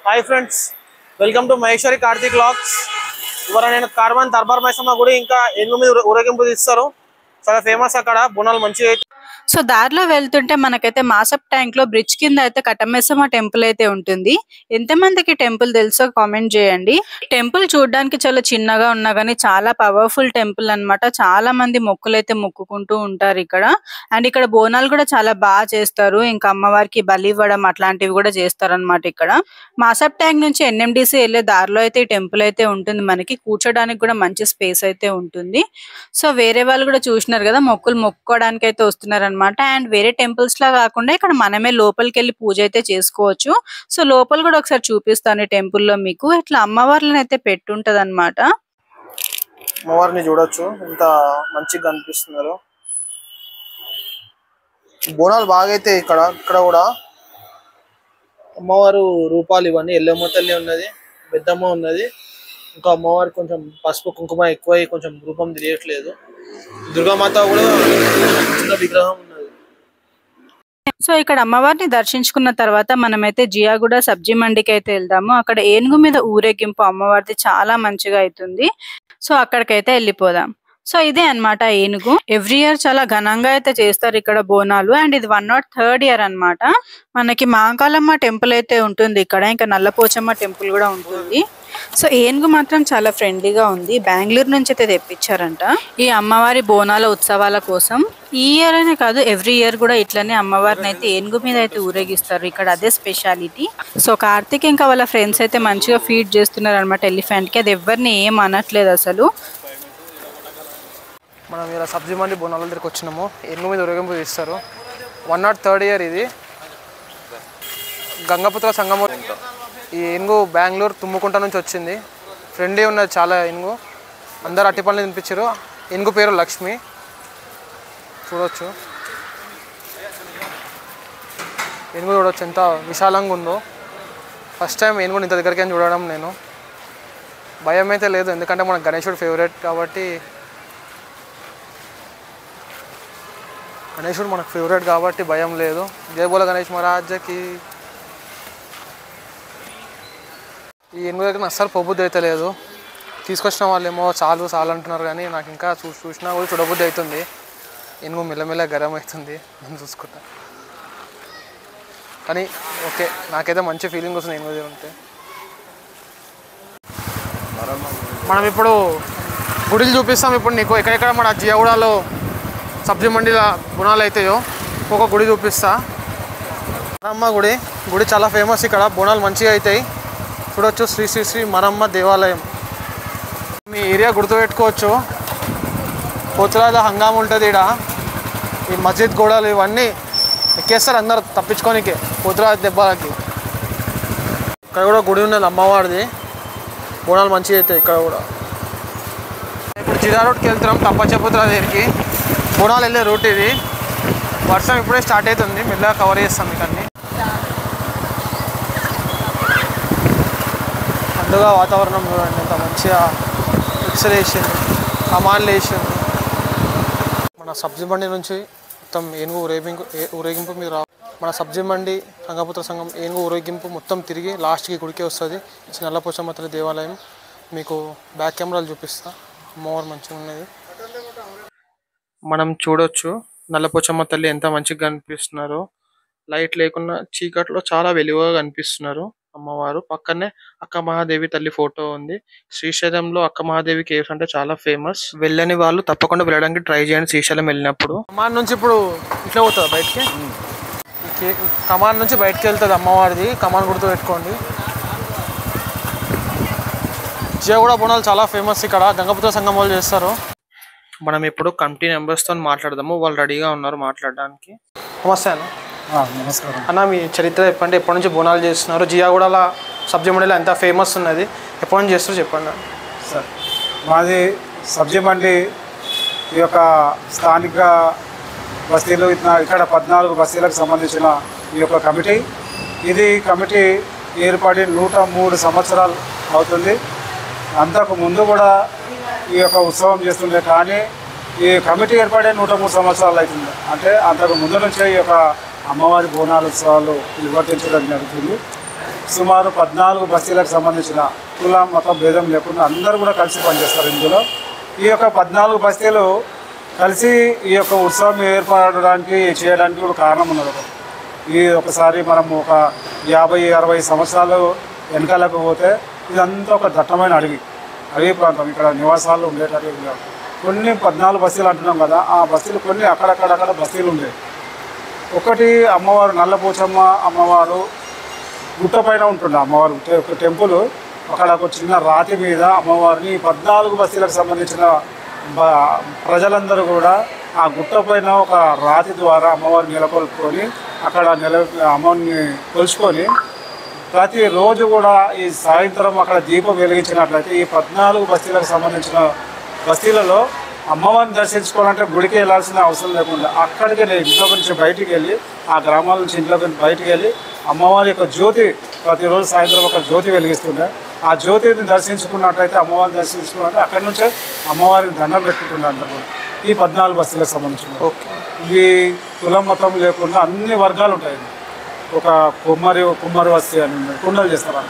High friends welcome to Maheshwari Karthik vlogs इवाल నేను carbon Darbar Maisamma గుడి ఇంకా ఏనుగు మీద ఊరేగింపు తీస్తారు చాలా ఫేమస్ అక్కడ బోనాలు మంచిగా సో దారిలో వెళ్తుంటే మనకైతే మాసప్ ట్యాంక్ లో బ్రిడ్జ్ కింద అయితే కట్టమైసమ్మ టెంపుల్ అయితే ఉంటుంది. ఎంతమందికి టెంపుల్ తెలుసో కామెంట్ చేయండి. టెంపుల్ చూడడానికి చాలా చిన్నగా ఉన్నా గానీ చాలా పవర్ఫుల్ టెంపుల్ అన్నమాట. చాలా మంది మొక్కులైతే మొక్కుకుంటూ ఉంటారు ఇక్కడ. అండ్ ఇక్కడ బోనాలు కూడా చాలా బాగా చేస్తారు. ఇంకా అమ్మవారికి బలి ఇవ్వడం అట్లాంటివి కూడా చేస్తారన్నమాట ఇక్కడ. మాసప్ ట్యాంక్ నుంచి ఎన్ఎండిసి వెళ్ళే దారిలో అయితే ఈ టెంపుల్ అయితే ఉంటుంది. మనకి కూర్చోడానికి కూడా మంచి స్పేస్ అయితే ఉంటుంది. సో వేరే వాళ్ళు కూడా చూసినారు కదా మొక్కులు మొక్కుకోవడానికి అయితే వస్తున్నారు అన్నమాట. అండ్ వేరే టెంపుల్స్ లా కాకుండా ఇక్కడ మనమే లోపలికి వెళ్ళి పూజ అయితే చేసుకోవచ్చు. సో లోపల కూడా ఒకసారి చూపిస్తాను టెంపుల్ లో మీకు. ఇట్లా అమ్మవార్లను అయితే పెట్టుంటది అన్నమాట. అమ్మవారిని చూడొచ్చు ఎంత మంచిగా కనిపిస్తున్నారు. బోనాలు బాగా అయితే ఇక్కడ కూడా అమ్మవారు రూపాలు ఇవన్నీ ఎల్లమ్మ తల్లి ఉన్నది, పెద్దమ్మ ఉన్నది. ఇంకా అమ్మవారు కొంచెం పసుపు కుంకుమ ఎక్కువ కొంచెం రూపం తెలియట్లేదు. దుర్గామాత కూడా చిన్న విగ్రహం ఉన్నది. సో ఇక్కడ అమ్మవారిని దర్శించుకున్న తర్వాత మనమైతే జియాగూడ సబ్జీ మండికి అయితే వెళ్దాము. అక్కడ ఏనుగు మీద ఊరేగింపు అమ్మవారిది చాలా మంచిగా అవుతుంది. సో అక్కడికైతే వెళ్ళిపోదాం. సో ఇదే అన్నమాట ఏనుగు. ఎవ్రీ ఇయర్ చాలా ఘనంగా అయితే చేస్తారు ఇక్కడ బోనాలు. అండ్ ఇది 103rd ఇయర్ అన్నమాట. మనకి మహాకాళమ్మ టెంపుల్ అయితే ఉంటుంది ఇక్కడ. ఇంకా నల్లపోచమ్మ టెంపుల్ కూడా ఉంటుంది. సో ఏనుగు మాత్రం చాలా ఫ్రెండ్లీగా ఉంది. బెంగళూరు నుంచి అయితే తెప్పించారంట ఈ అమ్మవారి బోనాల ఉత్సవాల కోసం. ఈ ఇయర్ అనే కాదు ఎవ్రీ ఇయర్ కూడా ఇట్లనే అమ్మవారిని అయితే ఏనుగు మీద అయితే ఊరేగిస్తారు ఇక్కడ. అదే స్పెషాలిటీ. సో కార్తిక్ ఇంకా వాళ్ళ ఫ్రెండ్స్ అయితే మంచిగా ఫీడ్ చేస్తున్నారు అనమాట ఎలిఫెంట్ కి. అది ఎవరిని ఏం అనట్లేదు అసలు. మనం ఇలా సబ్జీ మండి బోనాల దగ్గరికి వచ్చినాము. ఏనుగు మీద ఊరేగింపు తీస్తారు. 103rd ఇయర్ ఇది. గంగపుత్ర సంగమం. ఈ ఏనుగు బెంగళూరు తుమ్ముకుంట నుంచి వచ్చింది. ఫ్రెండ్లీ ఉన్నది చాలా ఏనుగు. అందరు అట్టి పనులు తినిపించారు. ఏనుగు పేరు లక్ష్మి. చూడవచ్చు ఏనుగు చూడవచ్చు ఎంత విశాలంగా ఉందో. ఫస్ట్ టైం ఏనుగు ఇంత దగ్గరికి అని చూడడం నేను. భయం అయితే లేదు ఎందుకంటే మన గణేశుడు ఫేవరెట్ కాబట్టి. గణేశుడు మనకు ఫేవరెట్ కాబట్టి భయం లేదు. జై బోలో గణేష్ మహారాజ్కి. ఈ ఏనుగు దగ్గర అస్సలు పొబుద్ది అయితే లేదు. తీసుకొచ్చిన వాళ్ళేమో చాలు అంటున్నారు కానీ నాకు ఇంకా చూసినా కూడా చూడబుద్ధి అవుతుంది. ఏనుగు మెల్లమెల్ల గరం అవుతుంది నేను చూసుకుంటా. కానీ ఓకే నాకైతే మంచి ఫీలింగ్ వస్తుంది ఏనుగు దగ్గర ఉంటే. మనం ఇప్పుడు గుడిలు చూపిస్తాం. ఇప్పుడు నీకు ఎక్కడెక్కడ మన జియాగూడలో సబ్జీ మండిల బోనాలు అవుతాయో ఒక గుడి చూపిస్తా. మరమ్మ గుడి చాలా ఫేమస్ ఇక్కడ. బోనాలు మంచిగా అవుతాయి. చూడొచ్చు శ్రీ శ్రీ శ్రీ మరమ్మ దేవాలయం. మీ ఏరియా గుర్తుపెట్టుకోవచ్చు. పోతురాజ హంగామ ఉంటుంది ఇక్కడ. ఈ మస్జిద్ గోడలు ఇవన్నీ ఎక్కేస్తారు అందరు తప్పించుకోనికే పోతురాజ దెబ్బలకి. ఇక్కడ కూడా గుడి ఉన్నది అమ్మవారిది. బోనాలు మంచిగా అవుతాయి ఇక్కడ కూడా. ఇప్పుడు జిరా రోడ్కి వెళ్తున్నాం తప్పచెప్పుతురా దగ్గరికి. బోనాలు వెళ్ళే రూట్ ఇది. వర్షం ఇప్పుడే స్టార్ట్ అవుతుంది. మెల్లగా కవర్ చేస్తాం మీకు అన్నీ. పండుగ వాతావరణం చూడండి ఎంత మంచిగా మిక్సర్ వేసింది, కమాన్లు వేసింది. మన సబ్జీ మండి నుంచి మొత్తం ఏనుగు ఊరేగింపు మీరు మన సబ్జీ మండి గంగపుత్ర సంఘం ఏనుగు ఊరేగింపు మొత్తం తిరిగి లాస్ట్కి గుడికే వస్తుంది. నల్లపోచమ్మ తల్లి దేవాలయం. మీకు బ్యాక్ కెమెరాలు చూపిస్తా. అమ్మవారు మంచిగా ఉన్నది. మనం చూడొచ్చు నల్లపోచమ్మ తల్లి ఎంత మంచిగా కనిపిస్తున్నారు. లైట్ లేకుండా చీకట్లో చాలా వెలుగుగా కనిపిస్తున్నారు అమ్మవారు. పక్కనే అక్క మహాదేవి తల్లి ఫోటో ఉంది. శ్రీశైలంలో అక్క మహాదేవి కేవ్స్ అంటే చాలా ఫేమస్. వెళ్ళని వాళ్ళు తప్పకుండా వెళ్ళడానికి ట్రై చేయండి శ్రీశైలం వెళ్ళినప్పుడు. కమాన్ నుంచి ఇప్పుడు ఇట్లా పోతుంది బయటికి. కమాన్ నుంచి బయటకు వెళ్తుంది అమ్మవారిది. కమాన్ గుర్తు పెట్టుకోండి. జియాగూడ బోనాలు చాలా ఫేమస్ ఇక్కడ. గంగపుత్ర సంఘం వాళ్ళు చేస్తారు. మనం ఇప్పుడు కమిటీ మెంబర్స్తో మాట్లాడదాము. వాళ్ళు రెడీగా ఉన్నారు మాట్లాడడానికి. నమస్తే అన్న. నమస్కారం అన్న. మీ చరిత్ర చెప్పండి. ఎప్పటి నుంచి బోనాలు చేస్తున్నారు? జియాగూడలో సబ్జీ మండిలో ఎంత ఫేమస్ ఉన్నది, ఎప్పటి నుంచి చేస్తారు చెప్పండి. సార్ మాది సబ్జీ మండి ఈ యొక్క స్థానిక బస్తీలు ఇక్కడ 14 బస్తీలకు సంబంధించిన ఈ యొక్క కమిటీ. ఇది కమిటీ ఏర్పడి 103 సంవత్సరాలు అవుతుంది. అంతకు ముందు కూడా ఈ యొక్క ఉత్సవం చేస్తుండే కానీ ఈ కమిటీ ఏర్పడే 103 సంవత్సరాలు అవుతుంది. అంటే అంతకు ముందు నుంచే ఈ యొక్క అమ్మవారి బోనాల ఉత్సవాలు నిర్వర్తించడం జరుగుతుంది. సుమారు 14 బస్తీలకు సంబంధించిన కుల మత భేదం లేకుండా అందరూ కూడా కలిసి పనిచేస్తారు ఇందులో. ఈ యొక్క 14 బస్తీలు కలిసి ఈ యొక్క ఉత్సవం ఏర్పడడానికి చేయడానికి కూడా కారణం ఉన్నది. ఈ ఒకసారి మనం ఒక 50-60 సంవత్సరాలు వెనకాలకు పోతే ఇదంతా ఒక దట్టమైన అడవి ప్రాంతం. ఇక్కడ నివాసాలు ఉండేటట్టు కొన్ని 14 బస్తీలు అంటున్నాం కదా, ఆ బస్తీలు కొన్ని అక్కడక్కడ బస్తీలు ఉండేవి. ఒకటి అమ్మవారు నల్లపోచమ్మ అమ్మవారు గుట్ట పైన ఉంటుండే అమ్మవారు ఒక టెంపుల్. అక్కడ ఒక చిన్న రాతి మీద అమ్మవారిని 14 బస్తీలకు సంబంధించిన ప్రజలందరూ కూడా ఆ గుట్ట పైన ఒక రాతి ద్వారా అమ్మవారిని నెలకొల్పుకొని అక్కడ అమ్మవారిని కొలుచుకొని ప్రతిరోజు కూడా ఈ సాయంత్రం అక్కడ దీపం వెలిగించినట్లయితే ఈ 14 బస్తీలకు సంబంధించిన బస్తీలలో అమ్మవారిని దర్శించుకోవాలంటే గుడికి వెళ్ళాల్సిన అవసరం లేకుండా అక్కడికి ఇంట్లో నుంచి బయటికి వెళ్ళి ఆ గ్రామాల నుంచి ఇంట్లో బయటికి వెళ్ళి అమ్మవారి యొక్క జ్యోతి ప్రతిరోజు సాయంత్రం ఒక జ్యోతి వెలిగిస్తుండే. ఆ జ్యోతిని దర్శించుకున్నట్లయితే అమ్మవారిని దర్శించుకున్నట్లయితే అక్కడి నుంచే అమ్మవారిని దండం పెట్టుకుంటుండే అందరూ. ఈ 14 బస్తీలకు సంబంధించిన ఇవి కులం మతం లేకుండా అన్ని వర్గాలు ఉంటాయి. ఒక కుమ్మరి వస్తీ అని కుండలు చేస్తారు,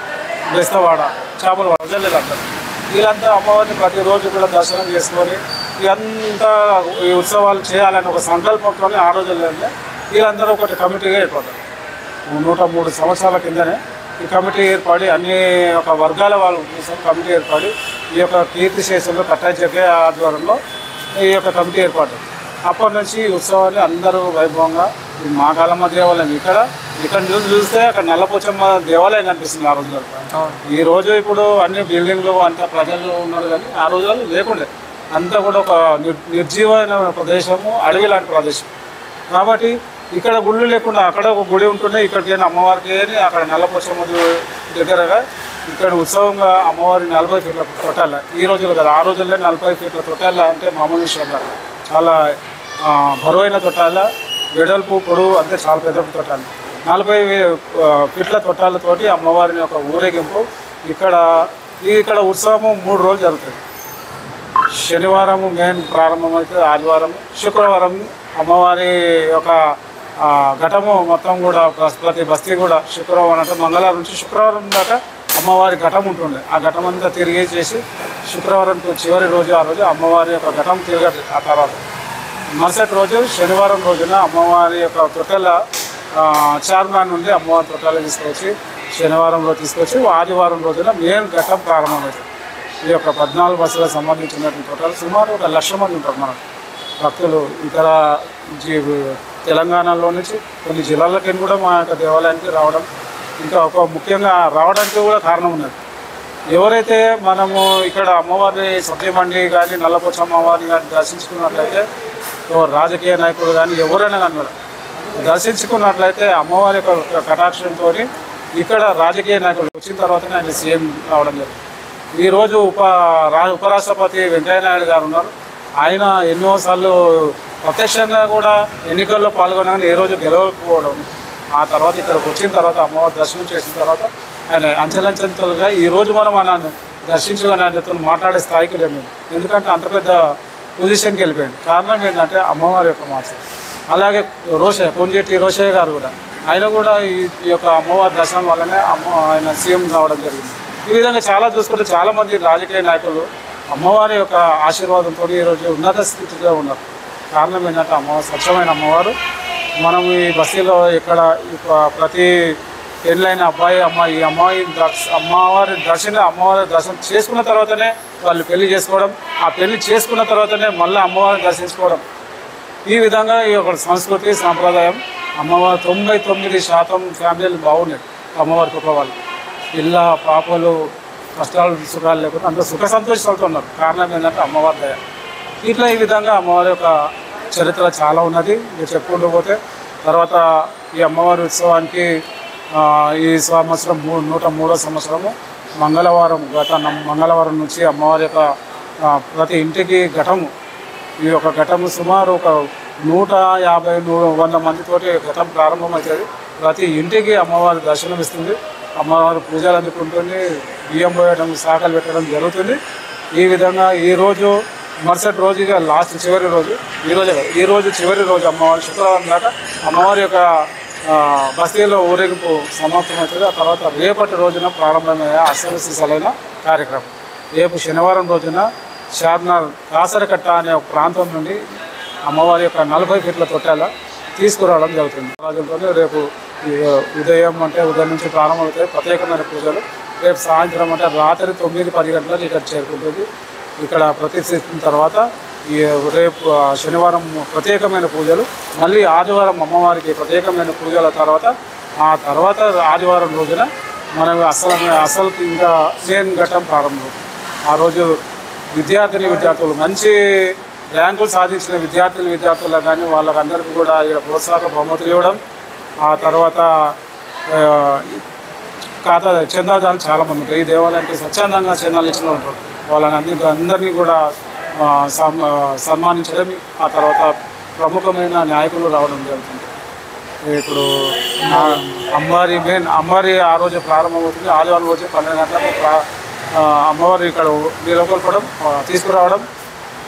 బెస్తవాడ, చేపల వదలలేదు అంటారు. వీళ్ళంతా అమ్మవారిని ప్రతిరోజు కూడా దర్శనం చేసుకొని ఇదంతా ఈ ఉత్సవాలు చేయాలని ఒక సంకల్పంతో ఆ రోజుల్లోనే వీళ్ళందరూ ఒకటి కమిటీగా ఏర్పడతారు. 103 సంవత్సరాల కిందనే ఈ కమిటీ ఏర్పడి అన్ని ఒక వర్గాల వాళ్ళు కమిటీ ఏర్పడి ఈ యొక్క కీర్తిశేషంలో కట్టాజగ్గే ఆధ్వర్యంలో ఈ యొక్క కమిటీ ఏర్పడ్డారు. అప్పటి నుంచి ఈ ఉత్సవాన్ని అందరూ వైభవంగా మాకాలమ్మ దేవాలయం ఇక్కడ చూస్తే అక్కడ నల్లపోచమ్మ దేవాలయం కనిపిస్తుంది ఆ రోజుల్లో. ఈ రోజు ఇప్పుడు అన్ని బిల్డింగ్లు అంతా ప్రజలు ఉన్నారు, కానీ ఆ రోజుల్లో లేకుండే. అంతా కూడా ఒక నిర్జీవమైన ప్రదేశము, అడవి లాంటి ప్రదేశం. కాబట్టి ఇక్కడ గుళ్ళు లేకుండా అక్కడ ఒక గుడి ఉంటుండే. ఇక్కడికి అమ్మవారికి అక్కడ నల్లపోచమ్మ దగ్గరగా ఇక్కడ ఉత్సవంగా అమ్మవారి 40 ఫీట్ల తొట్టాల. ఈ రోజులు కదా, ఆ రోజుల్లో 40 ఫీట్ల తొట్టాల అంటే మామూలు విషయం కాదు. చాలా బరువైన తొట్టాల, వెడల్పు పొడవు అంతే చాలా పెద్ద తొట్టాలు. 40 ఫీట్ల తొట్టాలతోటి అమ్మవారిని ఒక ఊరేగింపు. ఇక్కడ ఉత్సవం 3 రోజులు జరుగుతుంది. శనివారం మెయిన్ ప్రారంభమైతే, ఆదివారం, శుక్రవారం అమ్మవారి యొక్క ఘటము మొత్తం కూడా ప్రతి బస్తీ కూడా శుక్రవారం అంటే మంగళవారం నుంచి శుక్రవారం దాకా అమ్మవారి ఘటం ఉంటుండే. ఆ ఘటం అంతా తిరిగి చేసి శుక్రవారం చివరి రోజు ఆ రోజు అమ్మవారి యొక్క ఘటం తిరగదు. ఆ తర్వాత మరుసటి రోజు శనివారం రోజున అమ్మవారి యొక్క తొట్టెల చార్మాన్ నుండి అమ్మవారి తొట్టెలు తీసుకొచ్చి శనివారంలో తీసుకొచ్చి ఆదివారం రోజున మెయిన్ ఘటం ప్రారంభమవుతుంది. ఈ యొక్క 14 బస్సులకు సంబంధించినటువంటి తొట్టెలు సుమారు 1 లక్ష మంది ఉంటారు మన భక్తులు. ఇతర తెలంగాణలో నుంచి కొన్ని జిల్లాలకి కూడా మా యొక్క దేవాలయానికి రావడం, ఇంకా ఒక ముఖ్యంగా రావడానికి కూడా కారణం ఉన్నది. ఎవరైతే మనము ఇక్కడ అమ్మవారిని సత్యమండి కానీ నల్లపోచమ్మ అమ్మవారిని కానీ దర్శించుకున్నట్లయితే, రాజకీయ నాయకులు కానీ ఎవరైనా కానీ దర్శించుకున్నట్లయితే అమ్మవారి యొక్క కటాక్షంతో ఇక్కడ రాజకీయ నాయకులు వచ్చిన తర్వాతనే ఆయన సీఎం రావడం జరిగింది. ఈరోజు ఉపరాష్ట్రపతి వెంకయ్యనాయుడు గారు ఉన్నారు. ఆయన ఎన్నోసార్లు ప్రత్యక్షంగా కూడా ఎన్నికల్లో పాల్గొనగానే ఏ రోజు గెలవకపోవడం, ఆ తర్వాత ఇక్కడికి వచ్చిన తర్వాత అమ్మవారి దర్శనం చేసిన తర్వాత ఆయన అంచెలంచెలుగా ఈరోజు మనం ఆయన దర్శించుకొని ఆయనతో మాట్లాడే స్థాయికి లేము. ఎందుకంటే అంత పెద్ద పొజిషన్కి వెళ్ళిపోయింది. కారణం ఏంటంటే అమ్మవారి యొక్క మాట. అలాగే కొంజేటి రోషయ్య గారు కూడా, ఆయన కూడా ఈ యొక్క అమ్మవారి దర్శనం వల్లనే ఆయన సీఎం కావడం జరిగింది. ఈ విధంగా చాలా చూసుకుంటే చాలామంది రాజకీయ నాయకులు అమ్మవారి యొక్క ఆశీర్వాదంతో ఈరోజు ఉన్నత స్థితిలో ఉన్నారు. కారణం ఏంటంటే అమ్మవారు స్వచ్ఛమైన అమ్మవారు. మనం ఈ బస్తీలో ఇక్కడ ప్రతి పెళ్ళైన అమ్మాయి అమ్మవారి దర్శనం చేసుకున్న తర్వాతనే వాళ్ళు పెళ్లి చేసుకోవడం, ఆ పెళ్లి చేసుకున్న తర్వాతనే మళ్ళీ అమ్మవారిని దర్శించుకోవడం. ఈ విధంగా ఈ యొక్క సంస్కృతి సాంప్రదాయం అమ్మవారు 99% ఫ్యామిలీలు బాగున్నాయి. అమ్మవారి కృప వాళ్ళు పిల్ల పాపలు కష్టాలు సుఖాలు లేకుండా అందరూ సుఖ సంతోషాలతో ఉన్నారు. కారణం ఏంటంటే అమ్మవారి దయ. ఇట్లా ఈ విధంగా అమ్మవారి యొక్క చరిత్ర చాలా ఉన్నది. మీరు చెప్పుకుంటూ పోతే తర్వాత ఈ అమ్మవారి ఉత్సవానికి ఈ సంవత్సరం 103వ సంవత్సరము మంగళవారం నుంచి అమ్మవారి యొక్క ప్రతి ఇంటికి ఘటము, ఈ యొక్క ఘటము సుమారు ఒక 150-100 మందితోటి ఘటం ప్రారంభమవుతుంది. ప్రతి ఇంటికి అమ్మవారి దర్శనం ఇస్తుంది. అమ్మవారు పూజలు అందుకుంటుంది, బియ్యం పోయడం, శాఖలు పెట్టడం జరుగుతుంది. ఈ విధంగా ఈరోజు మరుసటి రోజుగా చివరి రోజు ఈ రోజు చివరి రోజు అమ్మవారి శుక్రవారం దాకా అమ్మవారి యొక్క బస్తీలో ఊరేగింపు సమాప్తమవుతుంది. ఆ తర్వాత రేపటి రోజున ప్రారంభమయ్యే అసలైన కార్యక్రమం. రేపు శనివారం రోజున షార్నార్ కాసరకట్ట అనే ఒక ప్రాంతం నుండి అమ్మవారి యొక్క 40 ఫీట్ల తొట్టాల తీసుకురావడం జరుగుతుంది. రాజులతో రేపు ఉదయం నుంచి ప్రారంభమవుతాయి ప్రత్యేకమైన పూజలు. రేపు సాయంత్రం రాత్రి 9-10 గంటలకు ఇక్కడ చేరుకుంటుంది. ఇక్కడ ప్రతిష్ఠించిన తర్వాత రేపు శనివారం ప్రత్యేకమైన పూజలు, మళ్ళీ ఆదివారం అమ్మవారికి ప్రత్యేకమైన పూజల తర్వాత ఆ తర్వాత ఆదివారం రోజున మనం అసలు ఇంకా మెయిన్ ఘట్టం ప్రారంభం. ఆ రోజు విద్యార్థులు మంచి ర్యాంకులు సాధించిన విద్యార్థులు కానీ వాళ్ళకందరికీ కూడా ఇక్కడ ప్రోత్సాహక బహుమతులు ఇవ్వడం, ఆ తర్వాత చందాదాలు చాలామంది ఉంటాయి. ఈ దేవాలయానికి స్వచ్ఛందంగా చందాలు ఇచ్చిన ఉంటారు. వాళ్ళని అందరినీ కూడా సన్మానించడం, ఆ తర్వాత ప్రముఖమైన నాయకులు రావడం జరుగుతుంది. ఇప్పుడు అమ్మవారి ఆ రోజు ప్రారంభమవుతుంది. ఆదివారం రోజు 12 గంటలకు అమ్మవారి ఇక్కడ నెలకొల్పడం, తీసుకురావడం,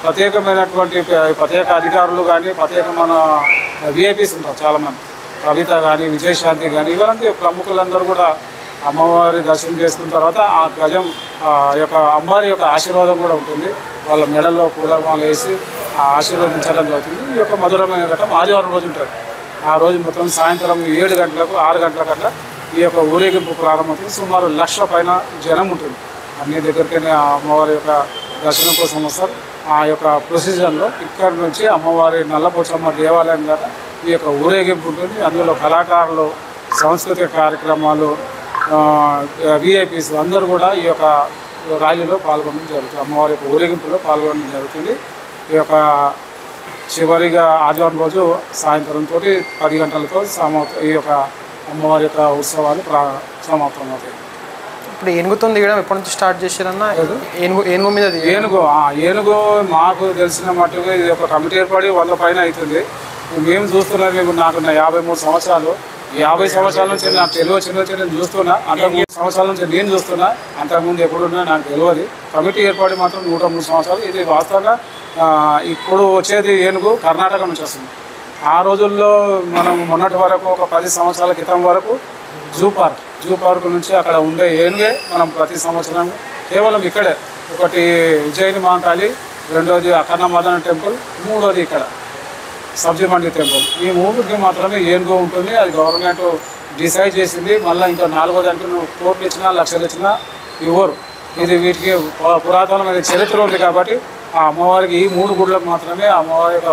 ప్రత్యేకమైనటువంటి ప్రత్యేక అధికారులు కానీ ప్రత్యేకమైన విఐపీస్ ఉంటారు చాలామంది, కవిత కానీ విజయశాంతి కానీ ఇలాంటి ప్రముఖులందరూ కూడా అమ్మవారి దర్శనం చేసుకున్న తర్వాత ఆ గజం యొక్క అమ్మవారి యొక్క ఆశీర్వాదం కూడా ఉంటుంది. వాళ్ళ మెడల్లో పూలమాల వేసి ఆశీర్వదించడం జరుగుతుంది. ఈ యొక్క మధురమైన ఘట్టం ఆదివారం రోజు ఉంటుంది. ఆ రోజు మొత్తం సాయంత్రం 7 గంటలకు 6 గంటలకల్లా ఈ యొక్క ఊరేగింపు ప్రారంభమవుతుంది. సుమారు 1 లక్షల పైన జనం ఉంటుంది. అన్ని దగ్గరికైనా అమ్మవారి యొక్క దర్శనం కోసం వస్తారు. ఆ యొక్క ప్రొసీజన్లో ఇక్కడ నుంచి అమ్మవారి నల్లపోచమ్మ దేవాలయం ద్వారా ఈ యొక్క ఊరేగింపు ఉంటుంది. అందులో కళాకారులు, సాంస్కృతిక కార్యక్రమాలు, విఐపీస్ అందరూ కూడా ఈ యొక్క ర్యాలీలో పాల్గొనడం జరుగుతుంది. అమ్మవారి యొక్క ఊరేగింపులో పాల్గొనడం జరుగుతుంది. ఈ యొక్క చివరిగా ఆదివారం రోజు సాయంత్రం 10 గంటలతో ఈ యొక్క అమ్మవారి యొక్క ఉత్సవాలు సమాప్తమవుతాయి. ఇప్పుడు ఏనుగుతో దిగడం ఎప్పటి నుంచి స్టార్ట్ చేశారన్నా? ఏనుగు మీద ఏనుగు మాకు తెలిసిన మట్టుగా ఇది ఒక కమిటీ ఏర్పడి 100 పైన అవుతుంది. మేము చూస్తున్నాం. నాకు 53 సంవత్సరాలు, 50 సంవత్సరాల నుంచి నాకు చిన్న నేను చూస్తున్నా. అంతకుముందు సంవత్సరాల నుంచి నేను చూస్తున్నా. అంతకుముందు ఎప్పుడున్నా నాకు తెలియదు. కమిటీ ఏర్పడి మాత్రం 103 సంవత్సరాలు. ఇది వాస్తవంగా ఇప్పుడు వచ్చేది ఏనుగు కర్ణాటక నుంచి వస్తుంది. ఆ రోజుల్లో మనం మొన్నటి వరకు ఒక 10 సంవత్సరాల క్రితం వరకు జూ పార్క్ నుంచి అక్కడ ఉండే ఏనుగే మనం ప్రతి సంవత్సరం కేవలం ఇక్కడే, ఒకటి ఉజ్జయిని మహాకాళి, రెండోది అఖండ మదన టెంపుల్, మూడోది ఇక్కడ సబ్జీ మండి టెంపుల్. ఈ 3కి మాత్రమే ఏనుగు ఉంటుంది. అది గవర్నమెంట్ డిసైడ్ చేసింది. మళ్ళీ ఇంకా 4వ దానికి నువ్వు కోట్లు ఇచ్చినా లక్షలు ఇచ్చినా ఇవ్వరు. ఇది వీటికి పురాతనమైన చరిత్ర ఉంది కాబట్టి ఆ అమ్మవారికి ఈ 3 గుళ్ళకు మాత్రమే అమ్మవారి యొక్క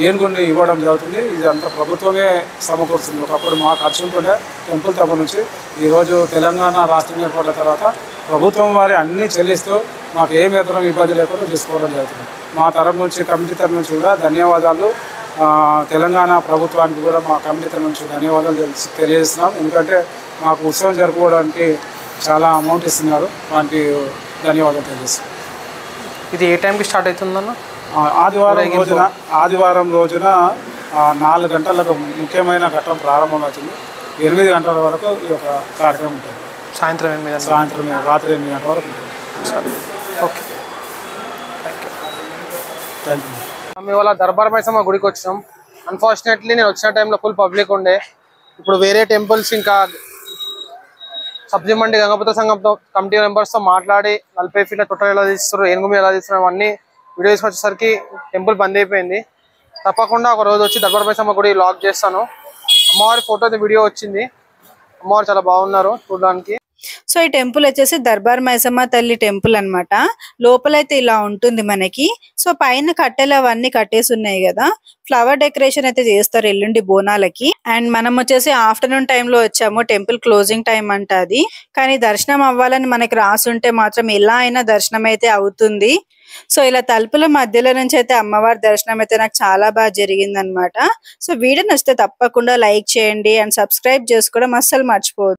ఏనుగుని ఇవ్వడం జరుగుతుంది. ఇది అంతా ప్రభుత్వమే సమకూరుస్తుంది. ఒకప్పుడు మా ఖర్చు ఉంటుండే టెంపుల్ తరపు నుంచి. ఈరోజు తెలంగాణ రాష్ట్రం ఏర్పడిన తర్వాత ప్రభుత్వం వారి అన్నీ చెల్లిస్తూ మాకు ఏ మాత్రం ఇబ్బంది లేకుండా చూసుకోవడం జరుగుతుంది. మా తరపు నుంచి, కమిటీ తరపు నుంచి కూడా ధన్యవాదాలు. తెలంగాణ ప్రభుత్వానికి కూడా మా కమిటీ తరపు నుంచి ధన్యవాదాలు తెలియజేస్తున్నాం. ఎందుకంటే మాకు ఉత్సవం జరుపుకోవడానికి చాలా అమౌంట్ ఇస్తున్నారు. వాటికి ధన్యవాదాలు తెలియజేస్తున్నాం. ఇది ఏ టైంకి స్టార్ట్ అవుతుందన్న? ఆదివారం రోజున 4 గంటలకు ముఖ్యమైన ఘట్టం ప్రారంభమవుతుంది. 8 గంటల వరకు ఈ యొక్క కార్యక్రమం ఉంటుంది. సాయంత్రం రాత్రి 8 గంటల వరకు ఉంటుంది. Okay, thank you. మేము ఇవాళ దర్బార్ మైసమ్మ గుడికి వచ్చాం. అన్ఫార్చునేట్లీ నేను వచ్చిన టైంలో ఫుల్ పబ్లిక్ ఉండే. ఇప్పుడు వేరే టెంపుల్స్ ఇంకా సబ్జీ మండి గంగపతి సంఘంతో కమిటీ మెంబర్స్తో మాట్లాడి 40 ఫీట్ల తొట్టలు ఎలా తీస్తారు, ఏనుగు మీద ఎలా తీస్తున్నారు అన్నీ వీడియో తీసుకొచ్చేసరికి టెంపుల్ బంద్ అయిపోయింది. తప్పకుండా ఒక రోజు వచ్చి దర్బార్ మైసమ్మ గుడి లాక్ చేస్తాను. అమ్మవారి ఫోటో వీడియో వచ్చింది. అమ్మవారు చాలా బాగున్నారు చూడడానికి. సో ఈ టెంపుల్ వచ్చేసి దర్బార్ మైసమ్మ తల్లి టెంపుల్ అన్నమాట. లోపలైతే ఇలా ఉంటుంది మనకి. సో పైన కట్టెలు అవన్నీ కట్టేసి ఉన్నాయి కదా, ఫ్లవర్ డెకరేషన్ అయితే చేస్తారు ఎల్లుండి బోనాలకి. అండ్ మనం వచ్చేసి ఆఫ్టర్నూన్ టైంలో వచ్చాము. టెంపుల్ క్లోజింగ్ టైం అంట అది. కానీ దర్శనం అవ్వాలని మనకి రాసుంటే మాత్రం ఎలా అయినా దర్శనం అయితే అవుతుంది. సో ఇలా తలుపుల మధ్యలో నుంచి అయితే అమ్మవారి దర్శనం అయితే నాకు చాలా బాగా జరిగింది అనమాట. సో వీడియో నచ్చితే తప్పకుండా లైక్ చేయండి అండ్ సబ్స్క్రైబ్ చేసుకోవడం అస్సలు మర్చిపోవద్దు.